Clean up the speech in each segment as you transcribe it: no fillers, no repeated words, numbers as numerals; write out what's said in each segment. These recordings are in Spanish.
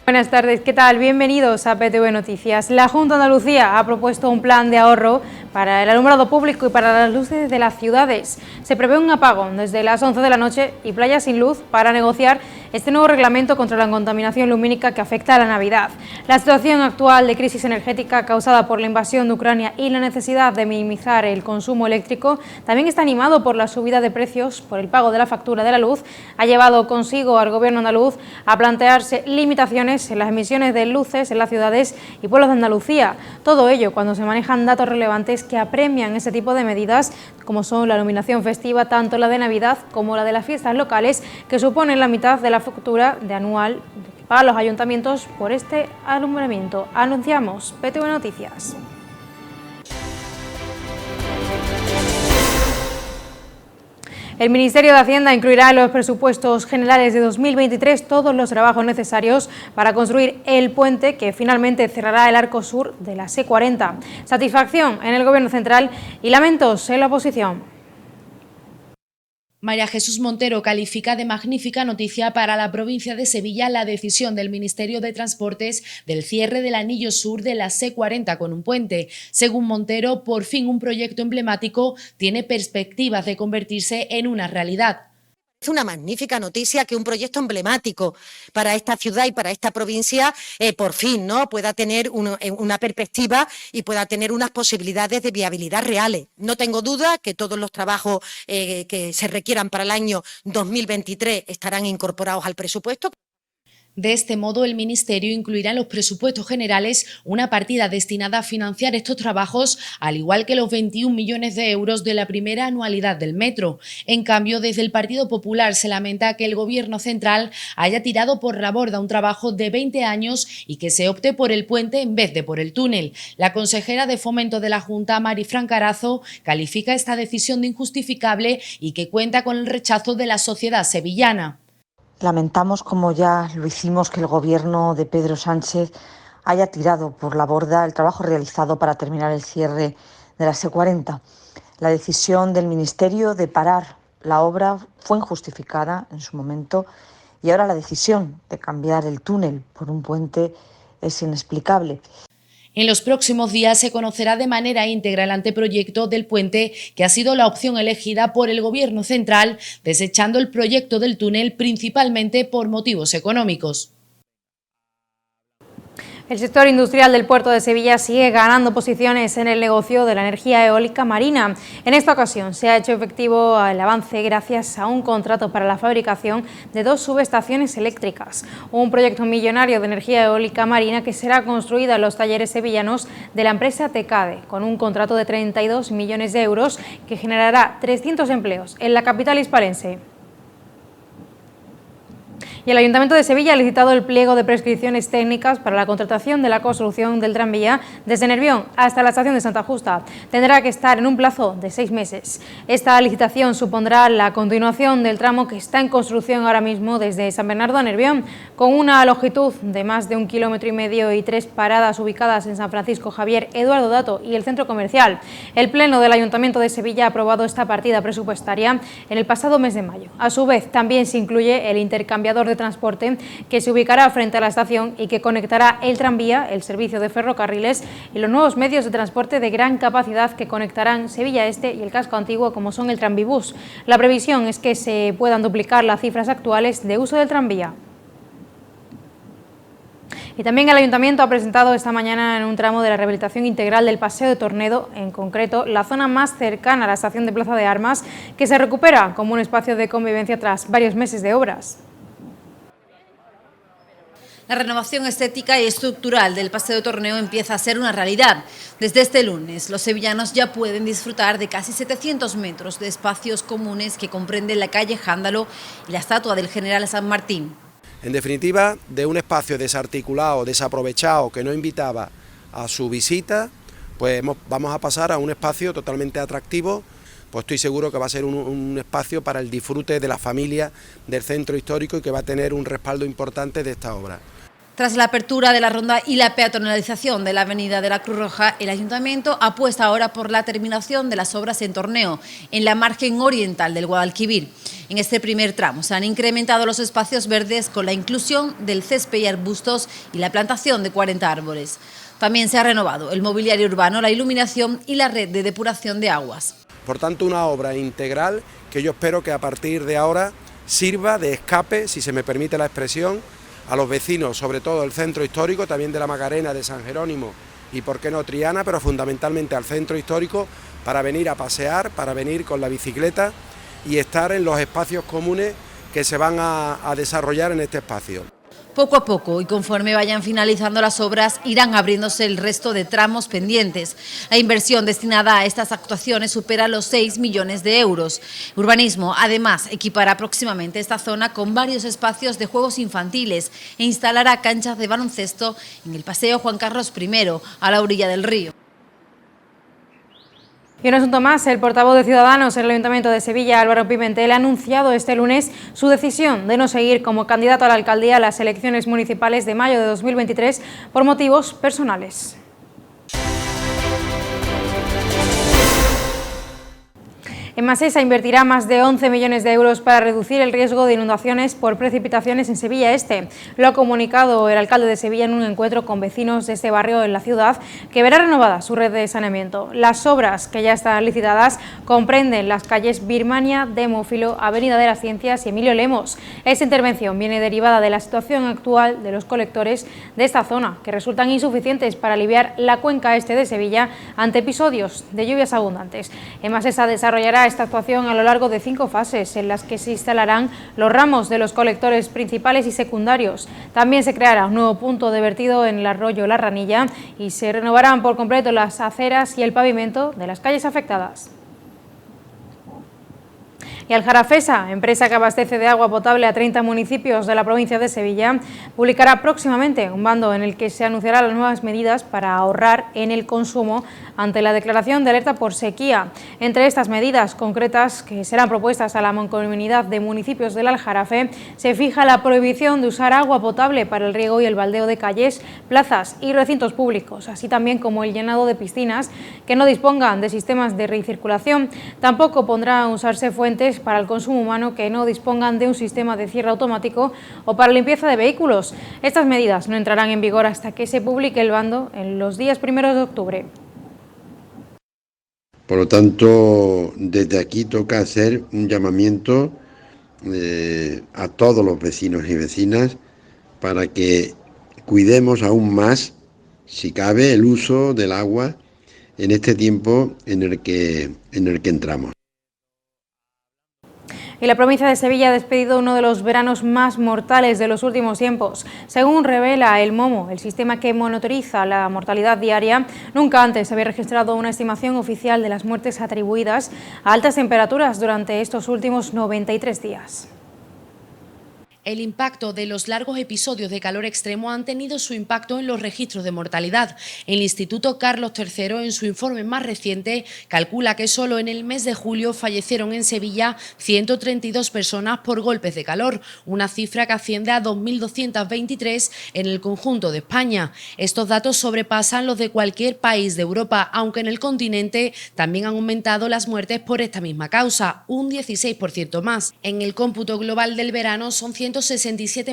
Buenas tardes, ¿qué tal? Bienvenidos a PTV Noticias. La Junta de Andalucía ha propuesto un plan de ahorro para el alumbrado público y para las luces de las ciudades. Se prevé un apagón desde las 11 de la noche y playas sin luz para negociar este nuevo reglamento contra la contaminación lumínica que afecta a la Navidad. La situación actual de crisis energética causada por la invasión de Ucrania y la necesidad de minimizar el consumo eléctrico, también está animado por la subida de precios por el pago de la factura de la luz, ha llevado consigo al Gobierno andaluz a plantearse limitaciones en las emisiones de luces en las ciudades y pueblos de Andalucía. Todo ello cuando se manejan datos relevantes que apremian ese tipo de medidas, como son la iluminación festiva, tanto la de Navidad como la de las fiestas locales, que suponen la mitad de la factura de anual para los ayuntamientos por este alumbramiento. Anunciamos PTV Noticias. El Ministerio de Hacienda incluirá en los presupuestos generales de 2023 todos los trabajos necesarios para construir el puente que finalmente cerrará el arco sur de la C40. Satisfacción en el Gobierno central y lamentos en la oposición. María Jesús Montero califica de magnífica noticia para la provincia de Sevilla la decisión del Ministerio de Transportes del cierre del anillo sur de la C40 con un puente. Según Montero, por fin un proyecto emblemático tiene perspectivas de convertirse en una realidad. Es una magnífica noticia que un proyecto emblemático para esta ciudad y para esta provincia por fin pueda tener una perspectiva y pueda tener unas posibilidades de viabilidad reales. No tengo duda que todos los trabajos que se requieran para el año 2023 estarán incorporados al presupuesto. De este modo, el Ministerio incluirá en los presupuestos generales una partida destinada a financiar estos trabajos, al igual que los 21 millones de euros de la primera anualidad del metro. En cambio, desde el Partido Popular se lamenta que el Gobierno central haya tirado por la borda un trabajo de 20 años y que se opte por el puente en vez de por el túnel. La consejera de Fomento de la Junta, Marifran Carazo, califica esta decisión de injustificable y que cuenta con el rechazo de la sociedad sevillana. Lamentamos, como ya lo hicimos, que el Gobierno de Pedro Sánchez haya tirado por la borda el trabajo realizado para terminar el cierre de la C40. La decisión del Ministerio de parar la obra fue injustificada en su momento y ahora la decisión de cambiar el túnel por un puente es inexplicable. En los próximos días se conocerá de manera íntegra el anteproyecto del puente, que ha sido la opción elegida por el Gobierno central, desechando el proyecto del túnel principalmente por motivos económicos. El sector industrial del puerto de Sevilla sigue ganando posiciones en el negocio de la energía eólica marina. En esta ocasión se ha hecho efectivo el avance gracias a un contrato para la fabricación de 2 subestaciones eléctricas. Un proyecto millonario de energía eólica marina que será construida en los talleres sevillanos de la empresa Tecade, con un contrato de 32 millones de euros que generará 300 empleos en la capital hispalense. Y el Ayuntamiento de Sevilla ha licitado el pliego de prescripciones técnicas para la contratación de la construcción del tranvía desde Nervión hasta la estación de Santa Justa. Tendrá que estar en un plazo de 6 meses. Esta licitación supondrá la continuación del tramo que está en construcción ahora mismo desde San Bernardo a Nervión, con una longitud de más de 1,5 kilómetros y 3 paradas ubicadas en San Francisco Javier, Eduardo Dato y el centro comercial. El Pleno del Ayuntamiento de Sevilla ha aprobado esta partida presupuestaria en el pasado mes de mayo. A su vez, también se incluye el intercambiador de transporte que se ubicará frente a la estación y que conectará el tranvía, el servicio de ferrocarriles y los nuevos medios de transporte de gran capacidad que conectarán Sevilla Este y el casco antiguo, como son el tranvibús. La previsión es que se puedan duplicar las cifras actuales de uso del tranvía. Y también el Ayuntamiento ha presentado esta mañana en un tramo de la rehabilitación integral del Paseo de Tornedo, en concreto la zona más cercana a la estación de Plaza de Armas, que se recupera como un espacio de convivencia tras varios meses de obras. La renovación estética y estructural del Paseo de Torneo empieza a ser una realidad. Desde este lunes, los sevillanos ya pueden disfrutar de casi 700 metros de espacios comunes que comprenden la calle Jándalo y la estatua del general San Martín. En definitiva, de un espacio desarticulado, desaprovechado, que no invitaba a su visita, pues vamos a pasar a un espacio totalmente atractivo. Pues estoy seguro que va a ser un espacio para el disfrute de la familia del centro histórico y que va a tener un respaldo importante de esta obra. Tras la apertura de la ronda y la peatonalización de la avenida de la Cruz Roja, el Ayuntamiento apuesta ahora por la terminación de las obras en Torneo, en la margen oriental del Guadalquivir. En este primer tramo se han incrementado los espacios verdes con la inclusión del césped y arbustos y la plantación de 40 árboles. También se ha renovado el mobiliario urbano, la iluminación y la red de depuración de aguas. Por tanto, una obra integral que yo espero que a partir de ahora sirva de escape, si se me permite la expresión, a los vecinos, sobre todo del centro histórico, también de la Macarena, de San Jerónimo y por qué no Triana, pero fundamentalmente al centro histórico, para venir a pasear, para venir con la bicicleta y estar en los espacios comunes que se van a desarrollar en este espacio. Poco a poco y conforme vayan finalizando las obras, irán abriéndose el resto de tramos pendientes. La inversión destinada a estas actuaciones supera los 6 millones de euros. Urbanismo, además, equipará próximamente esta zona con varios espacios de juegos infantiles e instalará canchas de baloncesto en el Paseo Juan Carlos I, a la orilla del río. Y un asunto más, el portavoz de Ciudadanos en el Ayuntamiento de Sevilla, Álvaro Pimentel, ha anunciado este lunes su decisión de no seguir como candidato a la alcaldía a las elecciones municipales de mayo de 2023 por motivos personales. Emasesa invertirá más de 11 millones de euros para reducir el riesgo de inundaciones por precipitaciones en Sevilla Este. Lo ha comunicado el alcalde de Sevilla en un encuentro con vecinos de este barrio en la ciudad, que verá renovada su red de saneamiento. Las obras que ya están licitadas comprenden las calles Birmania, Demófilo, Avenida de las Ciencias y Emilio Lemos. Esta intervención viene derivada de la situación actual de los colectores de esta zona, que resultan insuficientes para aliviar la cuenca este de Sevilla ante episodios de lluvias abundantes. Emasesa desarrollará esta actuación a lo largo de 5 fases en las que se instalarán los ramos de los colectores principales y secundarios. También se creará un nuevo punto de vertido en el arroyo La Ranilla y se renovarán por completo las aceras y el pavimento de las calles afectadas. Y Aljarafesa, empresa que abastece de agua potable a 30 municipios de la provincia de Sevilla, publicará próximamente un bando en el que se anunciarán las nuevas medidas para ahorrar en el consumo ante la declaración de alerta por sequía. Entre estas medidas concretas que serán propuestas a la Mancomunidad de Municipios del Aljarafe, se fija la prohibición de usar agua potable para el riego y el baldeo de calles, plazas y recintos públicos, así también como el llenado de piscinas que no dispongan de sistemas de recirculación. Tampoco pondrá a usarse fuentes para el consumo humano que no dispongan de un sistema de cierre automático o para limpieza de vehículos. Estas medidas no entrarán en vigor hasta que se publique el bando en los días 1 de octubre. Por lo tanto, desde aquí toca hacer un llamamiento a todos los vecinos y vecinas para que cuidemos aún más, si cabe, el uso del agua en este tiempo en el que entramos. Y la provincia de Sevilla ha despedido uno de los veranos más mortales de los últimos tiempos. Según revela el MOMO, el sistema que monitoriza la mortalidad diaria, nunca antes se había registrado una estimación oficial de las muertes atribuidas a altas temperaturas durante estos últimos 93 días. El impacto de los largos episodios de calor extremo han tenido su impacto en los registros de mortalidad. El Instituto Carlos III, en su informe más reciente, calcula que solo en el mes de julio fallecieron en Sevilla 132 personas por golpes de calor, una cifra que asciende a 2.223 en el conjunto de España. Estos datos sobrepasan los de cualquier país de Europa, aunque en el continente también han aumentado las muertes por esta misma causa, un 16% más. En el cómputo global del verano son 167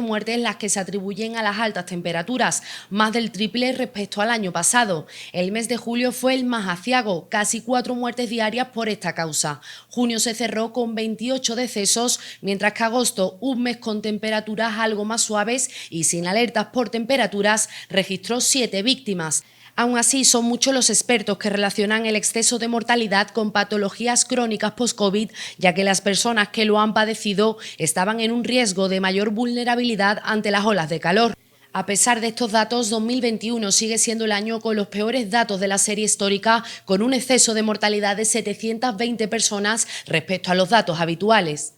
muertes las que se atribuyen a las altas temperaturas, más del triple respecto al año pasado. El mes de julio fue el más aciago, casi 4 muertes diarias por esta causa. Junio se cerró con 28 decesos, mientras que agosto, un mes con temperaturas algo más suaves y sin alertas por temperaturas, registró 7 víctimas. Aún así, son muchos los expertos que relacionan el exceso de mortalidad con patologías crónicas post-COVID, ya que las personas que lo han padecido estaban en un riesgo de mayor vulnerabilidad ante las olas de calor. A pesar de estos datos, 2021 sigue siendo el año con los peores datos de la serie histórica, con un exceso de mortalidad de 720 personas respecto a los datos habituales.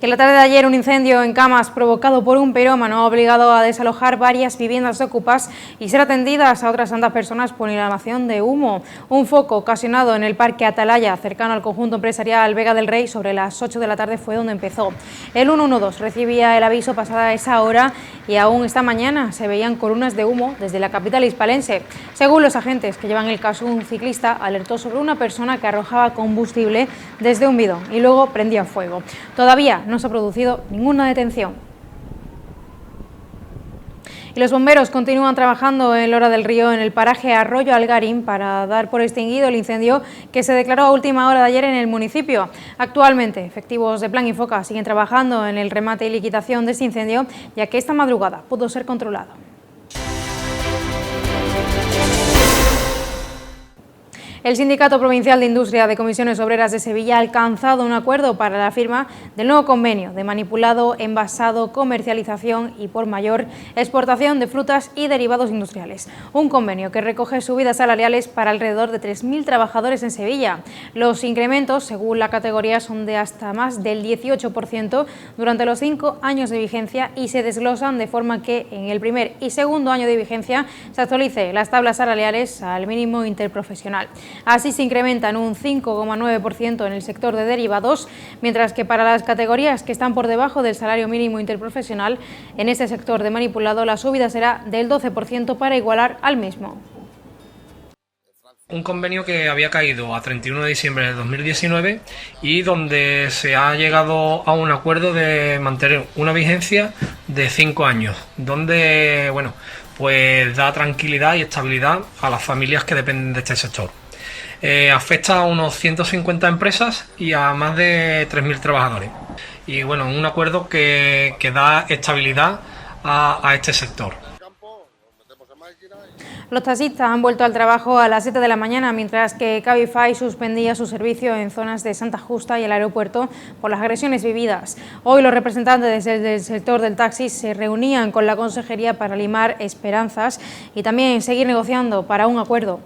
Que la tarde de ayer un incendio en Camas provocado por un pirómano ha obligado a desalojar varias viviendas ocupadas y ser atendidas a otras tantas personas por inhalación de humo. Un foco ocasionado en el Parque Atalaya, cercano al conjunto empresarial Vega del Rey, sobre las 8 de la tarde fue donde empezó. El 112 recibía el aviso pasada esa hora y aún esta mañana se veían columnas de humo desde la capital hispalense. Según los agentes que llevan el caso, un ciclista alertó sobre una persona que arrojaba combustible desde un bidón y luego prendía fuego. Todavía no se ha producido ninguna detención. Y los bomberos continúan trabajando en Lora del Río, en el paraje Arroyo Algarín, para dar por extinguido el incendio que se declaró a última hora de ayer en el municipio. Actualmente, efectivos de Plan Infoca siguen trabajando en el remate y liquidación de este incendio, ya que esta madrugada pudo ser controlado. El Sindicato Provincial de Industria de Comisiones Obreras de Sevilla ha alcanzado un acuerdo para la firma del nuevo convenio de manipulado, envasado, comercialización y por mayor exportación de frutas y derivados industriales. Un convenio que recoge subidas salariales para alrededor de 3.000 trabajadores en Sevilla. Los incrementos, según la categoría, son de hasta más del 18% durante los 5 años de vigencia y se desglosan de forma que en el primer y segundo año de vigencia se actualice las tablas salariales al mínimo interprofesional. Así se incrementan un 5,9% en el sector de derivados, mientras que para las categorías que están por debajo del salario mínimo interprofesional, en este sector de manipulado la subida será del 12% para igualar al mismo. Un convenio que había caído a 31 de diciembre de 2019 y donde se ha llegado a un acuerdo de mantener una vigencia de 5 años, donde pues da tranquilidad y estabilidad a las familias que dependen de este sector. Afecta a unos 150 empresas y a más de 3.000 trabajadores. Y un acuerdo que da estabilidad a este sector. Los taxistas han vuelto al trabajo a las 7 de la mañana, mientras que Cabify suspendía su servicio en zonas de Santa Justa y el aeropuerto por las agresiones vividas. Hoy los representantes del sector del taxi se reunían con la consejería para limar esperanzas y también seguir negociando para un acuerdo.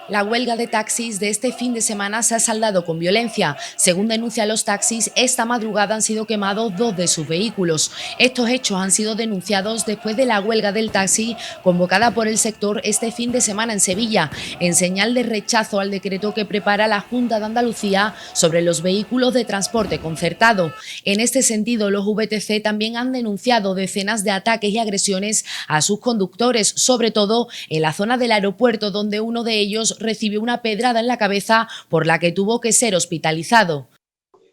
La huelga de taxis de este fin de semana se ha saldado con violencia. Según denuncian los taxis, esta madrugada han sido quemados 2 de sus vehículos. Estos hechos han sido denunciados después de la huelga del taxi convocada por el sector este fin de semana en Sevilla, en señal de rechazo al decreto que prepara la Junta de Andalucía sobre los vehículos de transporte concertado. En este sentido, los VTC también han denunciado decenas de ataques y agresiones a sus conductores, sobre todo en la zona del aeropuerto, donde uno de ellos recibió una pedrada en la cabeza por la que tuvo que ser hospitalizado.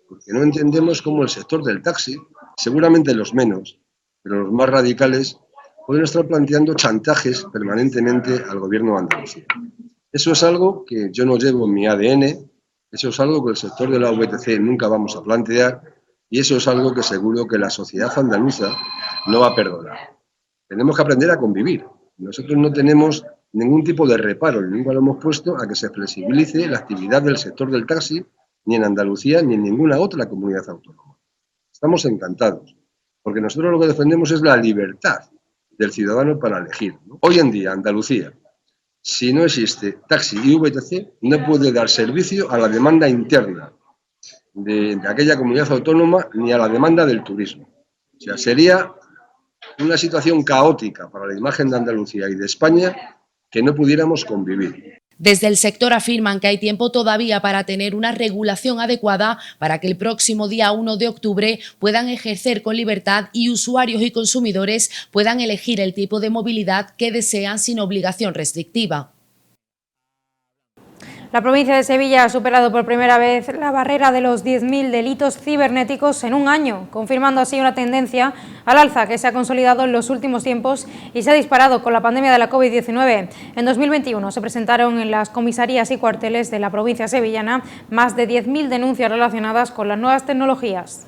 Porque no entendemos cómo el sector del taxi, seguramente los menos, pero los más radicales, pueden estar planteando chantajes permanentemente al gobierno de Andalucía. Eso es algo que yo no llevo en mi ADN, eso es algo que el sector de la VTC nunca vamos a plantear y eso es algo que seguro que la sociedad andaluza no va a perdonar. Tenemos que aprender a convivir. Nosotros no tenemos ningún tipo de reparo, nunca lo hemos puesto a que se flexibilice la actividad del sector del taxi, ni en Andalucía ni en ninguna otra comunidad autónoma. Estamos encantados, porque nosotros lo que defendemos es la libertad del ciudadano para elegir, ¿no? Hoy en día, Andalucía, si no existe taxi y VTC, no puede dar servicio a la demanda interna de aquella comunidad autónoma ni a la demanda del turismo. O sea, sería una situación caótica para la imagen de Andalucía y de España que no pudiéramos convivir. Desde el sector afirman que hay tiempo todavía para tener una regulación adecuada para que el próximo día 1 de octubre puedan ejercer con libertad y usuarios y consumidores puedan elegir el tipo de movilidad que desean sin obligación restrictiva. La provincia de Sevilla ha superado por primera vez la barrera de los 10.000 delitos cibernéticos en un año, confirmando así una tendencia al alza que se ha consolidado en los últimos tiempos y se ha disparado con la pandemia de la COVID-19. En 2021 se presentaron en las comisarías y cuarteles de la provincia sevillana más de 10.000 denuncias relacionadas con las nuevas tecnologías.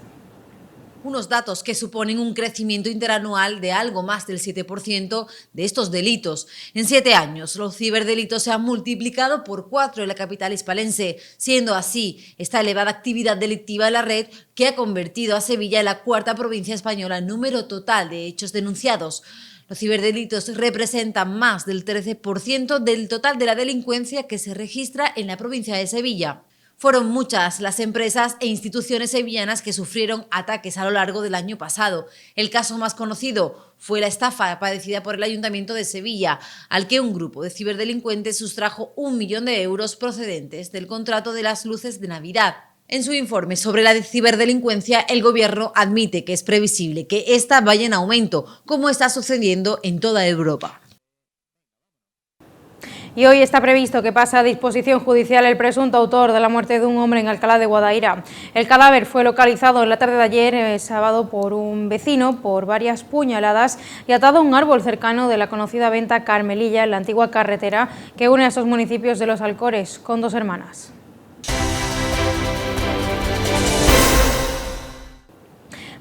Unos datos que suponen un crecimiento interanual de algo más del 7% de estos delitos. En 7 años, los ciberdelitos se han multiplicado por 4 en la capital hispalense, siendo así esta elevada actividad delictiva en la red que ha convertido a Sevilla en la 4ª provincia española en número total de hechos denunciados. Los ciberdelitos representan más del 13% del total de la delincuencia que se registra en la provincia de Sevilla. Fueron muchas las empresas e instituciones sevillanas que sufrieron ataques a lo largo del año pasado. El caso más conocido fue la estafa padecida por el Ayuntamiento de Sevilla, al que un grupo de ciberdelincuentes sustrajo 1 millón de euros procedentes del contrato de las luces de Navidad. En su informe sobre la ciberdelincuencia, el Gobierno admite que es previsible que esta vaya en aumento, como está sucediendo en toda Europa. Y hoy está previsto que pase a disposición judicial el presunto autor de la muerte de un hombre en Alcalá de Guadaira. El cadáver fue localizado en la tarde de ayer, sábado, por un vecino por varias puñaladas y atado a un árbol cercano de la conocida venta Carmelilla, en la antigua carretera que une a esos municipios de Los Alcores, con 2 hermanas.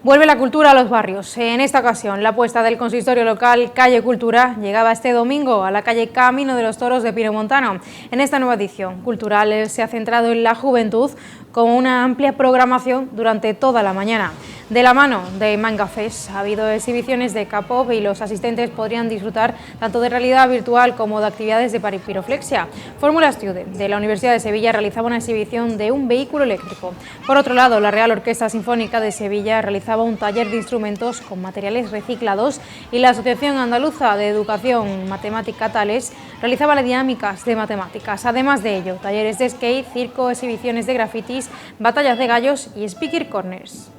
Vuelve la cultura a los barrios. En esta ocasión, la apuesta del consistorio local Calle Cultura llegaba este domingo a la calle Camino de los Toros de Pinomontano. En esta nueva edición cultural se ha centrado en la juventud con una amplia programación durante toda la mañana. De la mano de Manga Fest ha habido exhibiciones de K-pop y los asistentes podrían disfrutar tanto de realidad virtual como de actividades de piroflexia. Fórmula Student de la Universidad de Sevilla realizaba una exhibición de un vehículo eléctrico. Por otro lado, la Real Orquesta Sinfónica de Sevilla realizaba un taller de instrumentos con materiales reciclados y la Asociación Andaluza de Educación Matemática Tales realizaba las dinámicas de matemáticas. Además de ello, talleres de skate, circo, exhibiciones de grafitis, batallas de gallos y speaker corners.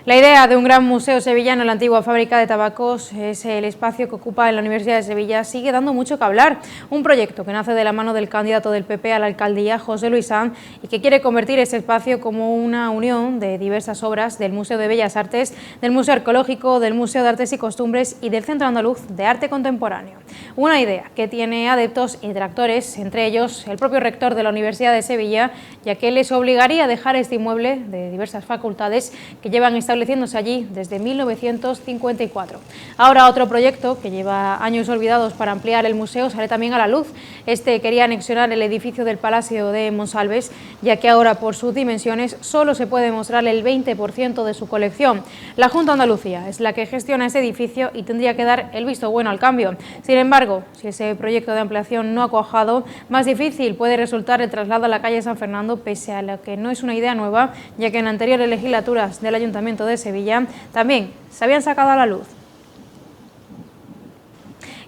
La idea de un gran museo sevillano en la antigua fábrica de tabacos es el espacio que ocupa en la Universidad de Sevilla. Sigue dando mucho que hablar. Un proyecto que nace de la mano del candidato del PP a la alcaldía, José Luis Sanz, y que quiere convertir ese espacio como una unión de diversas obras del Museo de Bellas Artes, del Museo Arqueológico, del Museo de Artes y Costumbres y del Centro Andaluz de Arte Contemporáneo. Una idea que tiene adeptos y detractores, entre ellos el propio rector de la Universidad de Sevilla, ya que les obligaría a dejar este inmueble de diversas facultades que llevan estableciéndose allí desde 1954. Ahora otro proyecto que lleva años olvidados para ampliar el museo sale también a la luz. Este quería anexionar el edificio del Palacio de Monsalves, ya que ahora por sus dimensiones solo se puede mostrar el 20% de su colección. La Junta de Andalucía es la que gestiona ese edificio y tendría que dar el visto bueno al cambio. Sin embargo, si ese proyecto de ampliación no ha cuajado, más difícil puede resultar el traslado a la calle San Fernando, pese a lo que no es una idea nueva, ya que en anteriores legislaturas del Ayuntamiento de Sevilla también se habían sacado a la luz.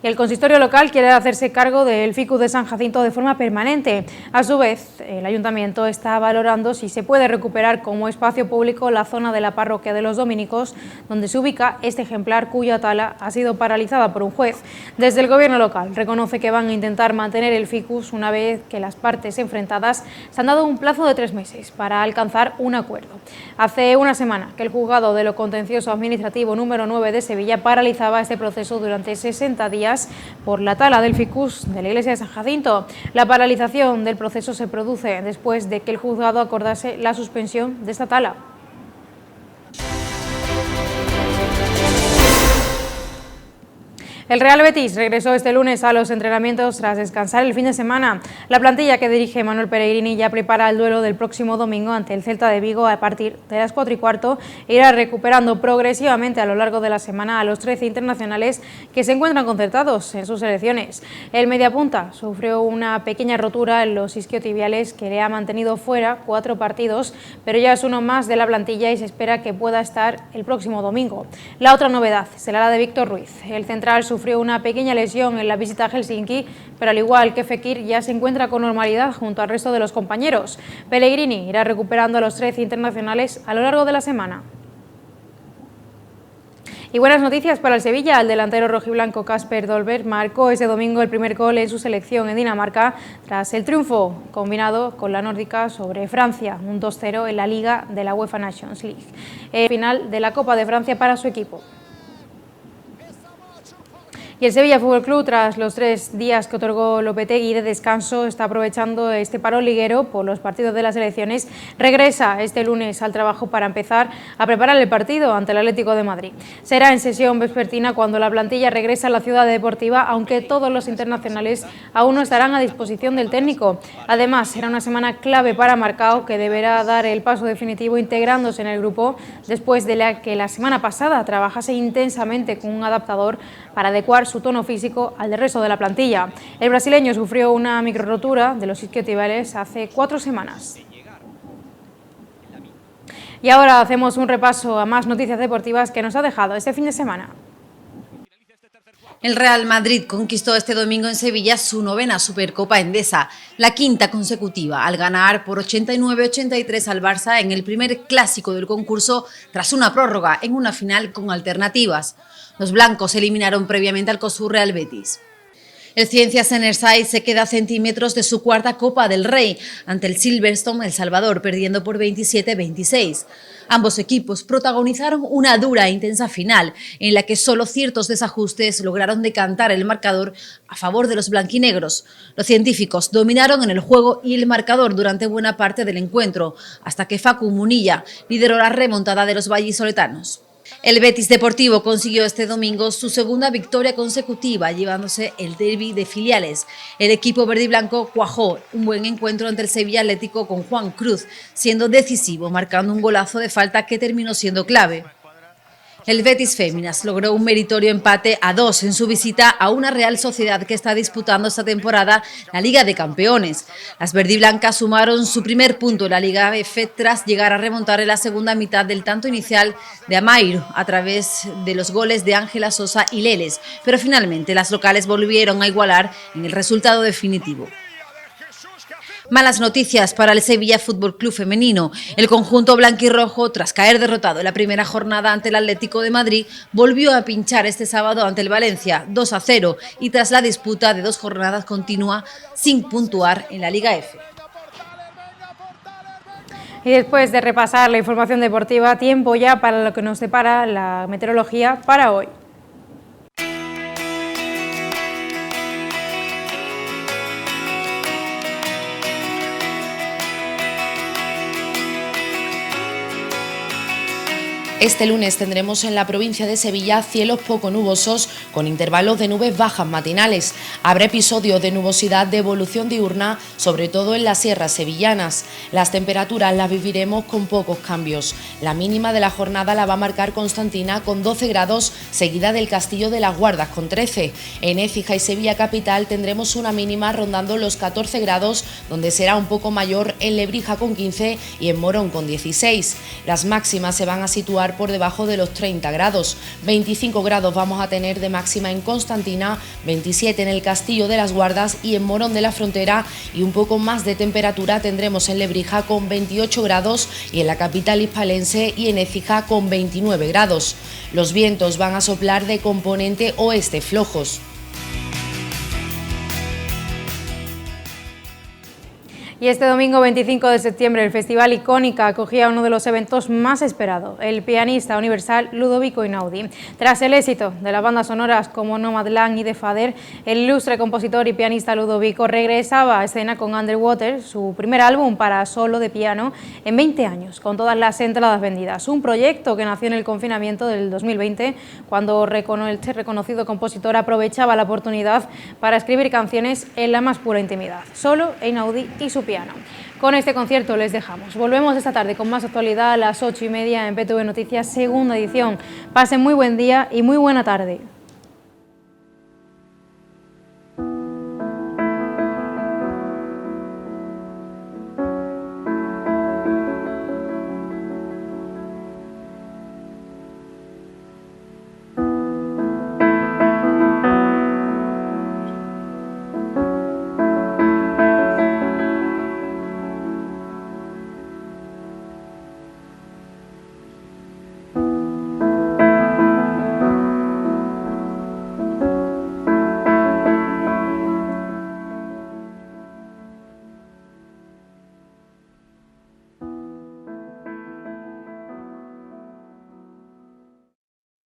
Y el consistorio local quiere hacerse cargo del ficus de San Jacinto de forma permanente. A su vez, el ayuntamiento está valorando si se puede recuperar como espacio público la zona de la parroquia de los dominicos, donde se ubica este ejemplar cuya tala ha sido paralizada por un juez. Desde el gobierno local reconoce que van a intentar mantener el ficus una vez que las partes enfrentadas se han dado un plazo de 3 meses para alcanzar un acuerdo. Hace una semana que el juzgado de lo contencioso administrativo número 9 de Sevilla paralizaba este proceso durante 60 días por la tala del ficus de la iglesia de San Jacinto. La paralización del proceso se produce después de que el juzgado acordase la suspensión de esta tala. El Real Betis regresó este lunes a los entrenamientos tras descansar el fin de semana. La plantilla que dirige Manuel Pellegrini ya prepara el duelo del próximo domingo ante el Celta de Vigo a partir de las 4:15 e irá recuperando progresivamente a lo largo de la semana a los 13 internacionales que se encuentran concertados en sus selecciones. El mediapunta sufrió una pequeña rotura en los isquiotibiales que le ha mantenido fuera 4 partidos, pero ya es uno más de la plantilla y se espera que pueda estar el próximo domingo. La otra novedad será la de Víctor Ruiz. El central sufrió una pequeña lesión en la visita a Helsinki, pero al igual que Fekir ya se encuentra con normalidad junto al resto de los compañeros. Pellegrini irá recuperando a los 13 internacionales a lo largo de la semana. Y buenas noticias para el Sevilla. El delantero rojiblanco Kasper Dolberg marcó ese domingo el primer gol en su selección en Dinamarca tras el triunfo combinado con la nórdica sobre Francia, un 2-0 en la Liga de la UEFA Nations League, el final de la Copa de Francia para su equipo. Y el Sevilla Fútbol Club, tras los 3 días que otorgó Lopetegui de descanso, está aprovechando este parón liguero por los partidos de las selecciones. Regresa este lunes al trabajo para empezar a preparar el partido ante el Atlético de Madrid. Será en sesión vespertina cuando la plantilla regresa a la ciudad deportiva, aunque todos los internacionales aún no estarán a disposición del técnico. Además, será una semana clave para Marcao, que deberá dar el paso definitivo integrándose en el grupo después de que la semana pasada trabajase intensamente con un adaptador para adecuar su tono físico al del resto de la plantilla. El brasileño sufrió una microrotura de los isquiotibiales hace 4 semanas. Y ahora hacemos un repaso a más noticias deportivas que nos ha dejado este fin de semana. El Real Madrid conquistó este domingo en Sevilla su 9ª Supercopa Endesa, la 5ª consecutiva, al ganar por 89-83 al Barça en el primer clásico del concurso tras una prórroga en una final con alternativas. Los blancos eliminaron previamente al COSUR Real Betis. El Ciencias Enerside se queda a centímetros de su 4ª Copa del Rey ante el Silverstone El Salvador, perdiendo por 27-26. Ambos equipos protagonizaron una dura e intensa final, en la que solo ciertos desajustes lograron decantar el marcador a favor de los blanquinegros. Los científicos dominaron en el juego y el marcador durante buena parte del encuentro, hasta que Facu Munilla lideró la remontada de los vallisoletanos. El Betis Deportivo consiguió este domingo su 2ª victoria consecutiva, llevándose el derbi de filiales. El equipo verde y blanco cuajó un buen encuentro ante el Sevilla Atlético con Juan Cruz, siendo decisivo, marcando un golazo de falta que terminó siendo clave. El Betis Féminas logró un meritorio empate a 2 en su visita a una Real Sociedad que está disputando esta temporada la Liga de Campeones. Las verdiblancas sumaron su primer punto en la Liga F tras llegar a remontar en la segunda mitad del tanto inicial de Amairo a través de los goles de Ángela Sosa y Leles, pero finalmente las locales volvieron a igualar en el resultado definitivo. Malas noticias para el Sevilla Fútbol Club femenino. El conjunto blanquirrojo, tras caer derrotado en la primera jornada ante el Atlético de Madrid, volvió a pinchar este sábado ante el Valencia 2-0 y tras la disputa de 2 jornadas continúa sin puntuar en la Liga F. Y después de repasar la información deportiva, tiempo ya para lo que nos depara la meteorología para hoy. Este lunes tendremos en la provincia de Sevilla cielos poco nubosos con intervalos de nubes bajas matinales. Habrá episodios de nubosidad de evolución diurna, sobre todo en las sierras sevillanas. Las temperaturas las viviremos con pocos cambios. La mínima de la jornada la va a marcar Constantina con 12 grados, seguida del Castillo de las Guardas con 13. En Écija y Sevilla capital tendremos una mínima rondando los 14 grados, donde será un poco mayor en Lebrija con 15 y en Morón con 16. Las máximas se van a situar por debajo de los 30 grados. 25 grados vamos a tener de máxima en Constantina, 27 en el Castillo de las Guardas y en Morón de la Frontera, y un poco más de temperatura tendremos en Lebrija con 28 grados y en la capital hispalense y en Écija con 29 grados. Los vientos van a soplar de componente oeste flojos. Y este domingo 25 de septiembre el Festival Icónica acogía uno de los eventos más esperados, el pianista universal Ludovico Einaudi. Tras el éxito de las bandas sonoras como Nomadland y The Father, el ilustre compositor y pianista Ludovico regresaba a escena con Underwater, su primer álbum para solo de piano en 20 años, con todas las entradas vendidas. Un proyecto que nació en el confinamiento del 2020, cuando este reconocido compositor aprovechaba la oportunidad para escribir canciones en la más pura intimidad. Solo Einaudi y su piano. Con este concierto les dejamos. Volvemos esta tarde con más actualidad a las 8:30 en PTV Noticias, segunda edición. Pasen muy buen día y muy buena tarde.